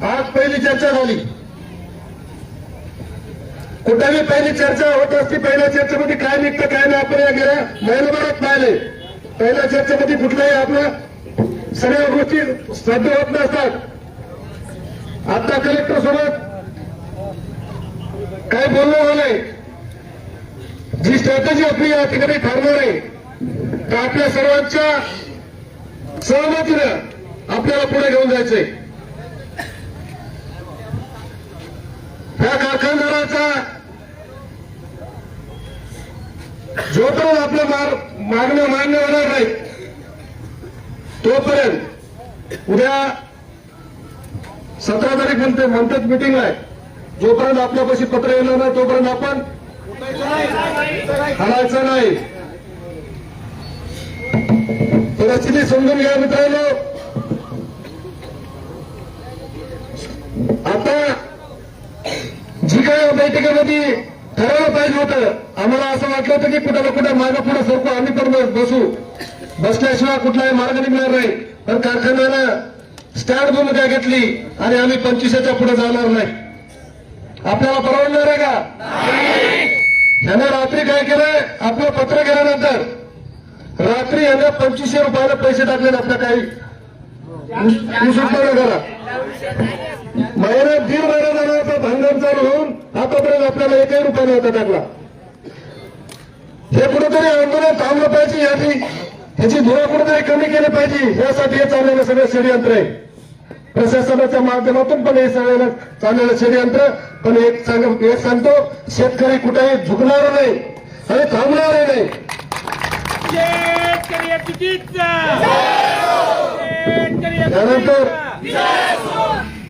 आज पहिली चर्चा झाली. कुठेही पहिली चर्चा होत असती. पहिल्या चर्चेमध्ये काय निघतं काय नाही आपण या गेल्या महिन्याभरात पाहिले. पहिल्या चर्चेमध्ये कुठल्याही आपल्या सगळ्या गोष्टी साध्य होत नसतात. आता कलेक्टर सोबत काय बोलणं झालंय, जी स्ट्रॅटेजी आपली या ठिकाणी ठरणार आहे तर आपल्या सर्वांच्या सहमतीनं आपल्याला पुढे घेऊन जायचंय. या कारखानदाराचा जोपर्यंत आपल्या मागण्या मान्य होणार नाही तोपर्यंत उद्या 17 तारीख म्हणतात मिटिंग आहे. जोपर्यंत आपल्यापाशी पत्र येणार नाही तोपर्यंत आपण हलायचं नाही. परिस्थिती समजून घ्या मित्रांनो. आता जी काय बैठकीमध्ये ठरवलं पाहिजे होतं, आम्हाला असं वाटलं होतं की कुठं ना कुठं मागं पुढे सरकू, आम्ही पण बसू. बसल्याशिवाय कुठलाही मार्ग निघणार नाही. पण कारखान्यानं स्टँड भूमिका घेतली आणि आम्ही 25च्या पुढे जाणार नाही. आपल्याला परवडणार आहे का? यानं रात्री काय केलंय, आपलं पत्र गेल्यानंतर रात्री यानं 2500 रुपयाला पैसे टाकले. आपल्या काही करा महिन्यात 1.5 महिना झाला भांडण चालू होऊन आतापर्यंत आपल्याला 1ही रुपया नव्हता टाकला. हे कुठेतरी आंदोलन थांबलं पाहिजे. ह्याची धुरा कुठेतरी कमी केली पाहिजे. यासाठी हे चाललेलं सगळं षडयंत्र आहे. प्रशासनाच्या माध्यमातून पण हे सगळं चाललेलं षडयंत्र. पण एक सांगतो, शेतकरी कुठेही झुकणार नाही आणि थांबणार नाही. त्यानंतर